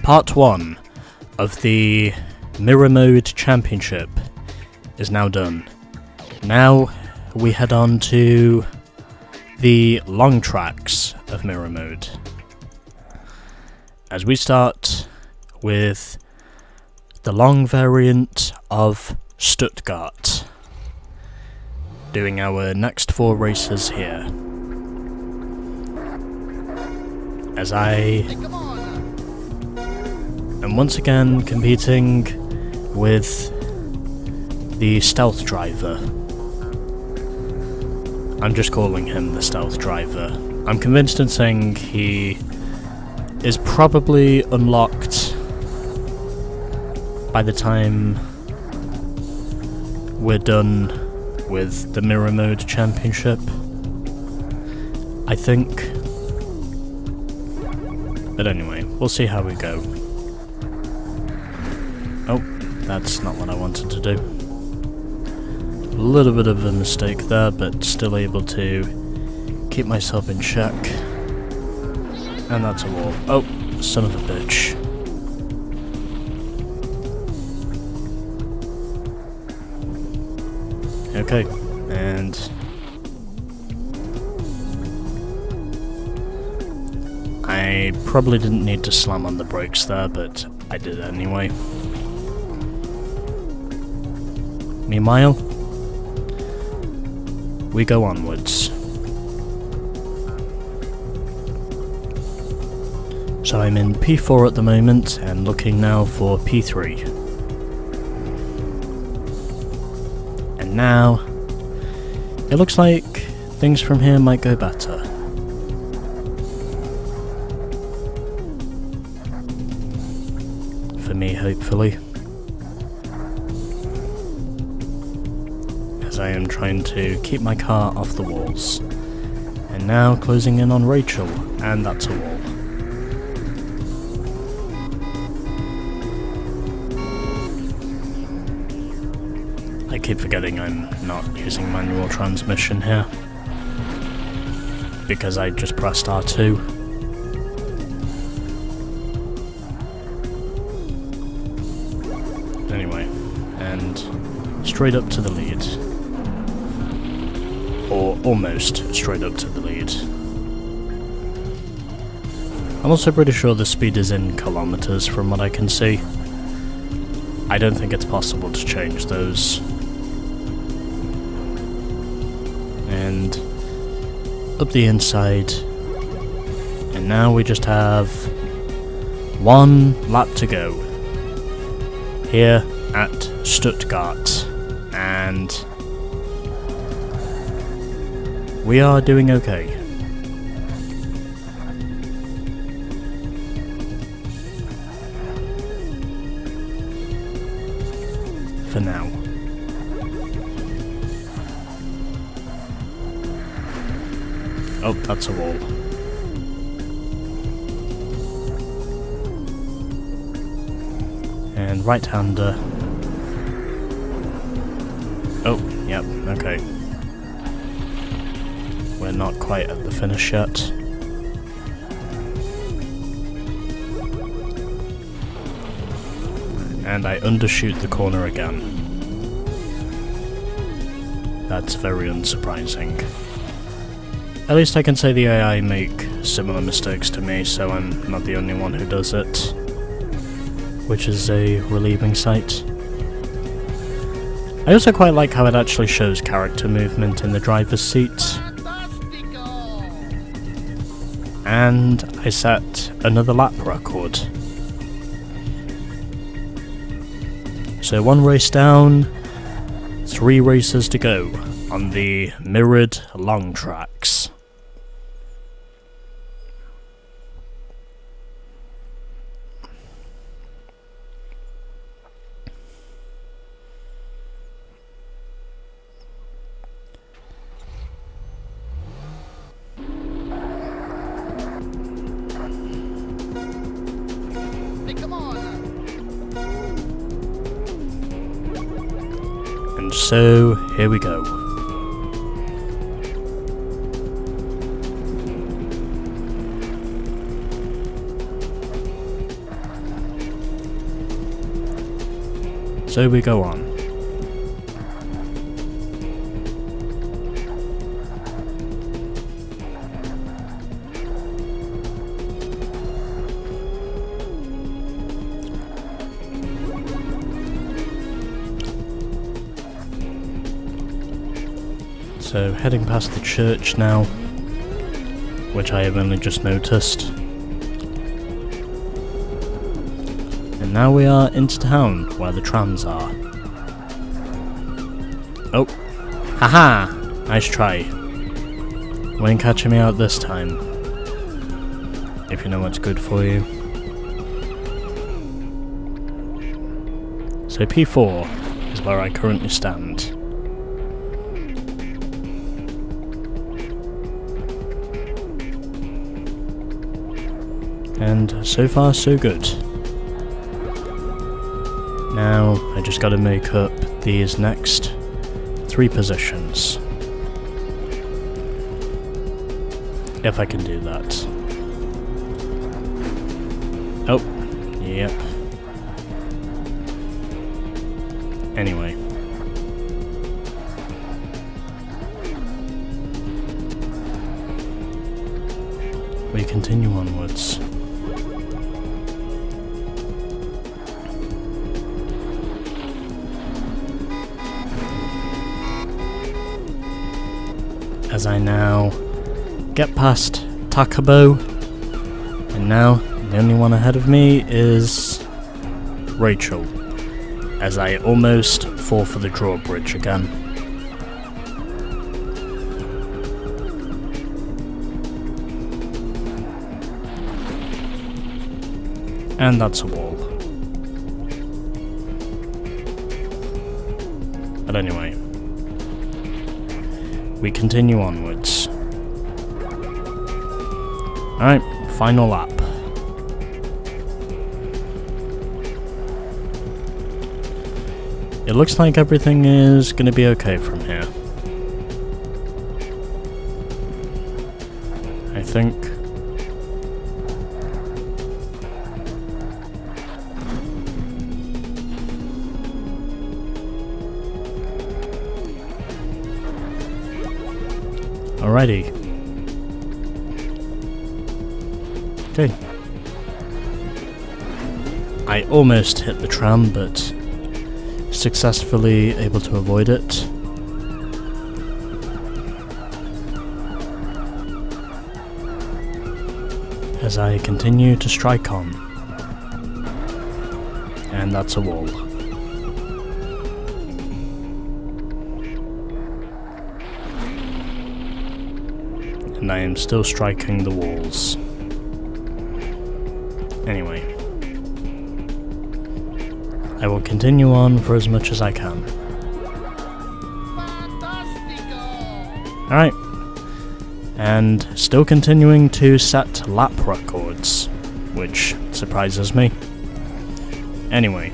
Part 1 of the Mirror Mode Championship is now done. Now we head on to the long tracks of Mirror Mode, as we start with the long variant of Stuttgart, doing our next 4 races here. As I am once again competing with the stealth driver. I'm just calling him the stealth driver. I'm convinced in saying he is probably unlocked by the time we're done with the Mirror Mode Championship, I think. But anyway, we'll see how we go. Oh, that's not what I wanted to do. A little bit of a mistake there, but still able to keep myself in check. And that's a wall. Oh, son of a bitch. Okay, and I probably didn't need to slam on the brakes there, but I did anyway. Meanwhile, we go onwards. So I'm in P4 at the moment, and looking now for P3. And now, it looks like things from here might go better. For me, hopefully. As I am trying to keep my car off the walls. And now closing in on Rachel, and that's a wall. I keep forgetting I'm not using manual transmission here, because I just pressed R2. Anyway, and straight up to the lead. Or almost straight up to the lead. I'm also pretty sure the speed is in kilometers from what I can see. I don't think it's possible to change those. And up the inside, and now we just have 1 lap to go here at Stuttgart, and we are doing okay. For now. Oh, that's a wall. And right-hander. Oh, yep, okay. We're not quite at the finish yet. And I undershoot the corner again. That's very unsurprising. At least I can say the AI make similar mistakes to me, so I'm not the only one who does it. Which is a relieving sight. I also quite like how it actually shows character movement in the driver's seat. And I set another lap record. So 1 race down, 3 races to go on the mirrored long tracks. And so, here we go. So we go on. So heading past the church now, which I have only just noticed. And now we are into town, where the trams are. Oh, haha! Nice try. Won't catch me out this time. If you know what's good for you. So P4 is where I currently stand. And so far so good. Now I just gotta make up these next 3 positions. If I can do that. Oh, yep. Anyway. We continue onwards. As I now get past Takabo, and now the only one ahead of me is Rachel, as I almost fall for the drawbridge again. And that's a wall. But anyway. We continue onwards. Alright, final lap. It looks like everything is going to be okay from here. I think. Alrighty. Okay. I almost hit the tram, but successfully able to avoid it. As I continue to strike on. And that's a wall. And I am still striking the walls. Anyway. I will continue on for as much as I can. Alright. And still continuing to set lap records, which surprises me. Anyway.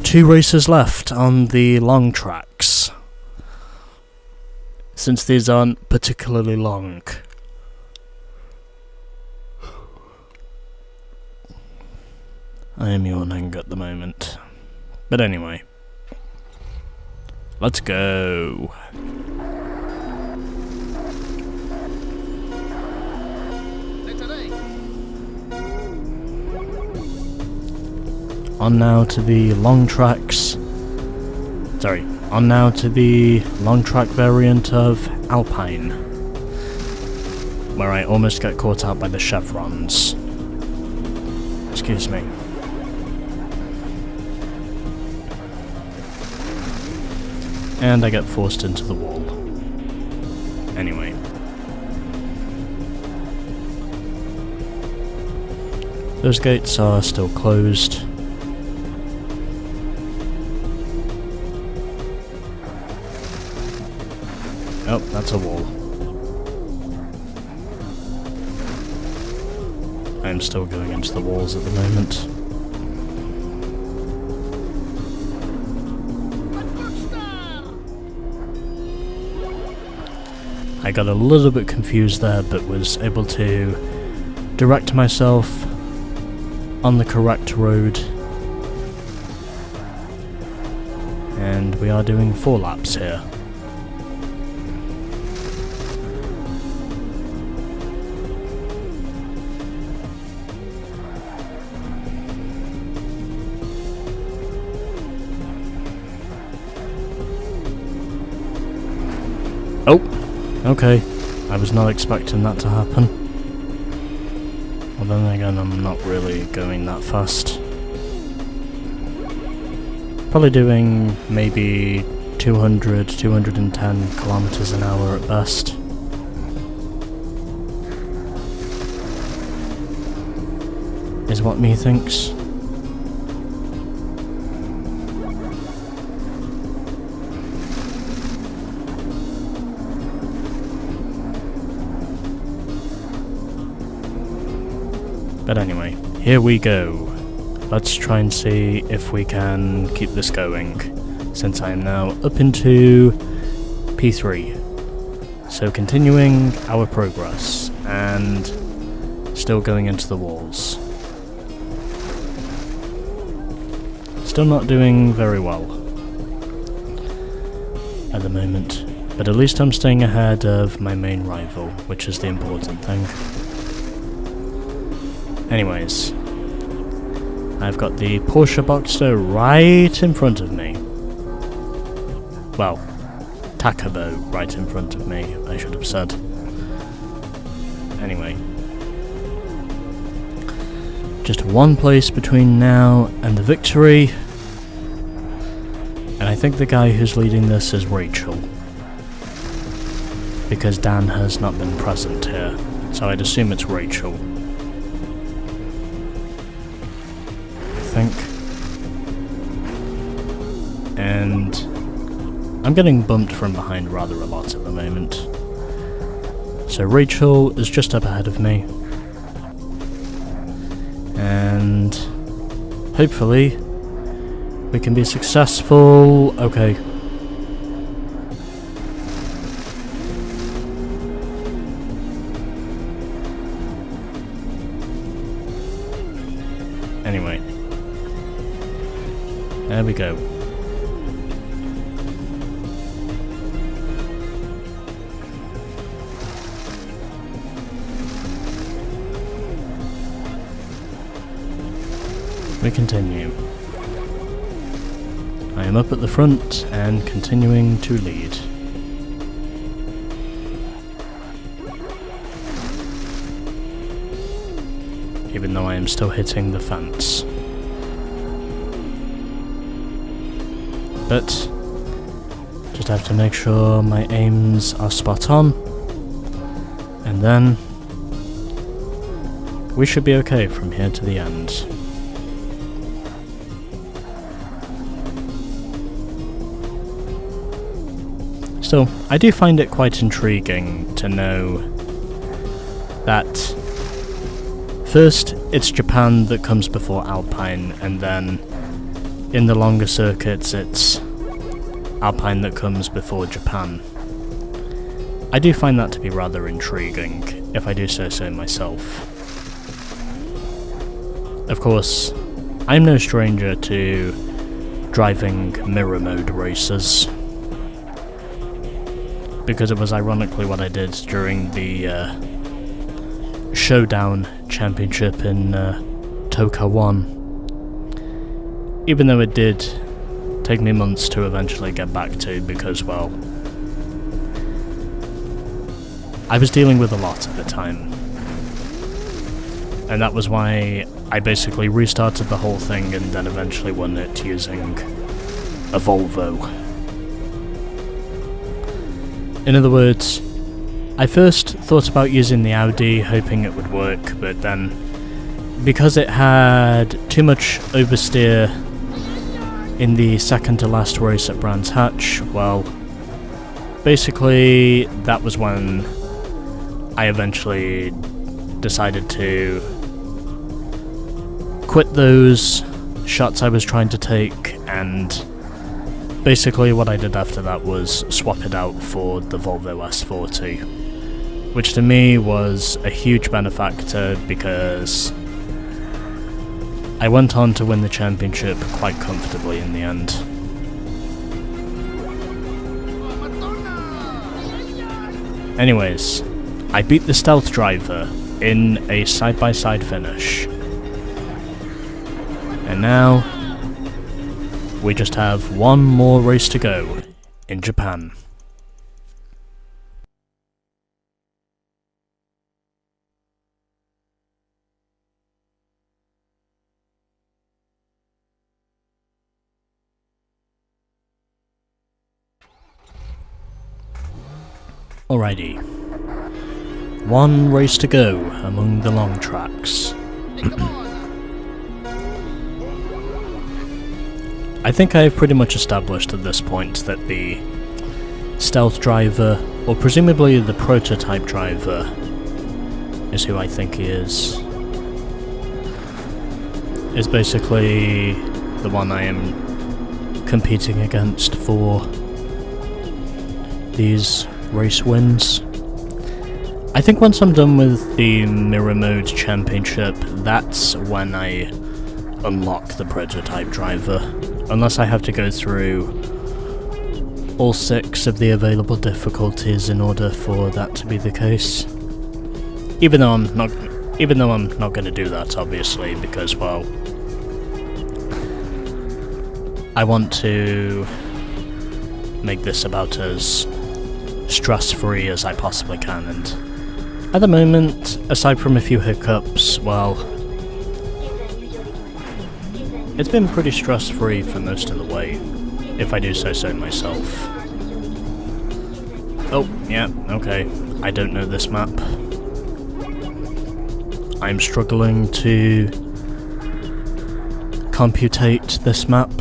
2 races left on the long tracks. Since these aren't particularly long. I am yawning at the moment. But anyway. Let's go. On now to the long tracks. Sorry. On now to the long track variant of Alpine. Where I almost get caught out by the chevrons. Excuse me. And I get forced into the wall. Anyway. Those gates are still closed. Oh, that's a wall. I'm still going into the walls at the moment. I got a little bit confused there, but was able to direct myself on the correct road and we are doing 4 laps here. Oh, okay. I was not expecting that to happen. Well, then again, I'm not really going that fast. Probably doing maybe 200, 210 kilometers an hour at best. Is what me thinks. But anyway, here we go. Let's try and see if we can keep this going, since I am now up into P3. So continuing our progress, and still going into the walls. Still not doing very well at the moment, but at least I'm staying ahead of my main rival, which is the important thing. Anyways, I've got the Porsche Boxster right in front of me. Well, Takabo right in front of me, I should have said. Anyway. Just one place between now and the victory. And I think the guy who's leading this is Rachel. Because Dan has not been present here, so I'd assume it's Rachel. Think. And I'm getting bumped from behind rather a lot at the moment. So Rachel is just up ahead of me. And hopefully we can be successful. Okay. Anyway. There we go. We continue. I am up at the front and continuing to lead. Even though I am still hitting the fence. But just have to make sure my aims are spot on, and then we should be okay from here to the end. Still, I do find it quite intriguing to know that first it's Japan that comes before Alpine, and then in the longer circuits, it's Alpine that comes before Japan. I do find that to be rather intriguing, if I do say so myself. Of course, I'm no stranger to driving mirror mode races, because it was ironically what I did during the Showdown Championship in Toka 1. Even though it did take me months to eventually get back to, because, well, I was dealing with a lot at the time. And that was why I basically restarted the whole thing and then eventually won it using a Volvo. In other words, I first thought about using the Audi, hoping it would work, but then, because it had too much oversteer in the second to last race at Brands Hatch, well, basically that was when I eventually decided to quit those shots I was trying to take, and basically what I did after that was swap it out for the Volvo S40, which to me was a huge benefactor because I went on to win the championship quite comfortably in the end. Anyways, I beat the stealth driver in a side-by-side finish. And now, we just have one more race to go in Japan. Alrighty. One race to go among the long tracks. I think I have pretty much established at this point that the stealth driver, or presumably the prototype driver, is who I think he is basically the one I am competing against for these race wins. I think once I'm done with the Mirror Mode Championship, that's when I unlock the prototype driver. Unless I have to go through all 6 of the available difficulties in order for that to be the case. Even though I'm not going to do that, obviously, because, well, I want to make this about as stress-free as I possibly can, and at the moment, aside from a few hiccups, well, it's been pretty stress-free for most of the way, if I do say so myself. Oh, yeah, okay, I don't know this map. I'm struggling to computate this map.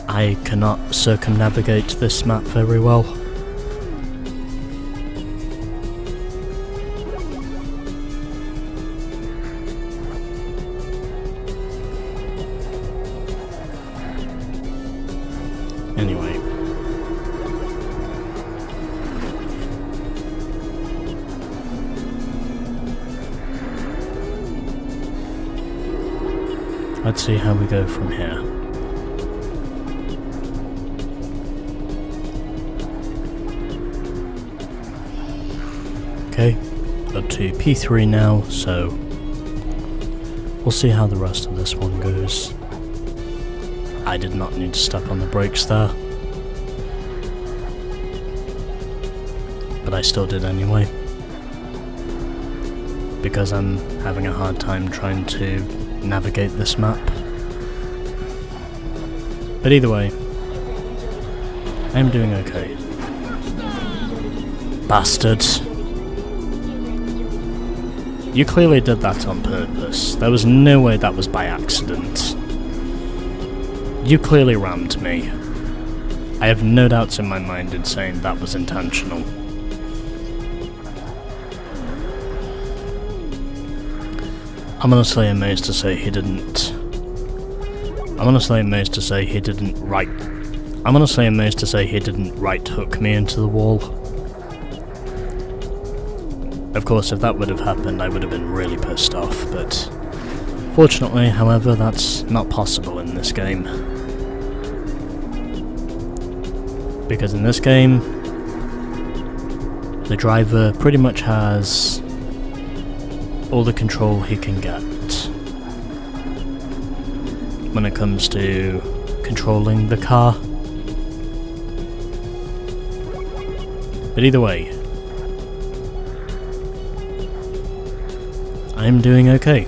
I cannot circumnavigate this map very well. Anyway. Let's see how we go from here. Okay, up to P3 now, so we'll see how the rest of this one goes. I did not need to step on the brakes there, but I still did anyway, because I'm having a hard time trying to navigate this map. But either way, I'm doing okay. Bastard. You clearly did that on purpose. There was no way that was by accident. You clearly rammed me. I have no doubts in my mind in saying that was intentional. I'm honestly amazed to say he didn't... I'm honestly amazed to say he didn't right hook me into the wall. Of course, if that would have happened, I would have been really pissed off, but fortunately, however, that's not possible in this game. Because in this game, the driver pretty much has all the control he can get when it comes to controlling the car. But either way, I'm doing okay.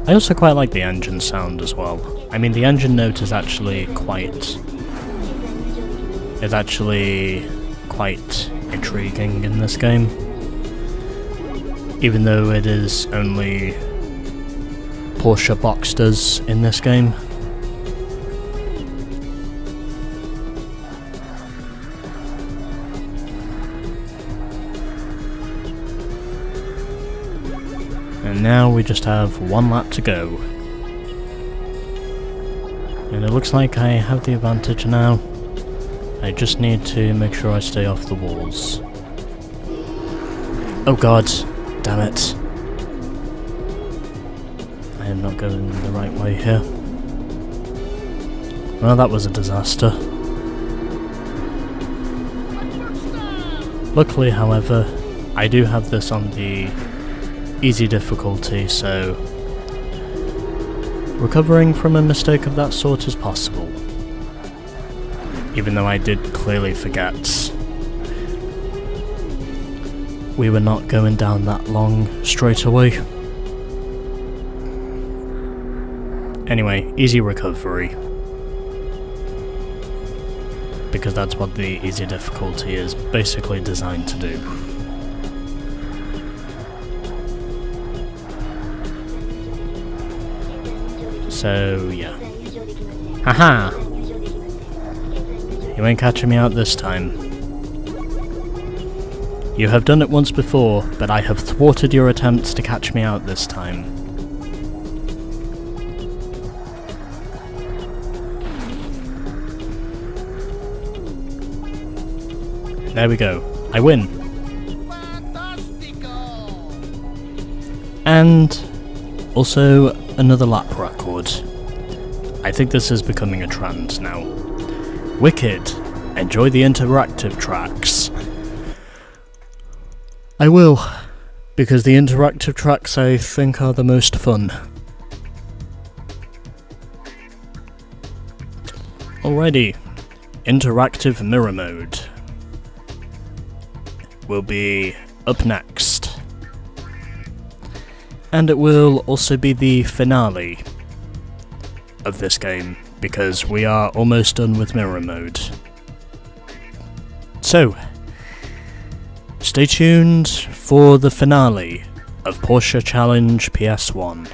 I also quite like the engine sound as well. I mean, the engine note is actually quite intriguing in this game. Even though it is only Porsche Boxsters in this game. And now we just have one lap to go. And it looks like I have the advantage now. I just need to make sure I stay off the walls. Oh god, damn it. I am not going the right way here. Well, that was a disaster. Luckily, however, I do have this on the easy difficulty, so recovering from a mistake of that sort is possible. Even though I did clearly forget. We were not going down that long straight away. Anyway, easy recovery. Because that's what the easy difficulty is basically designed to do. So, yeah. Haha! You ain't catching me out this time. You have done it once before, but I have thwarted your attempts to catch me out this time. There we go. I win. And also another lap record. I think this is becoming a trend now. Wicked. Enjoy the interactive tracks. I will, because the interactive tracks I think are the most fun. Alrighty. Interactive mirror mode will be up next. And it will also be the finale of this game, because we are almost done with mirror mode. So, stay tuned for the finale of Porsche Challenge PS1.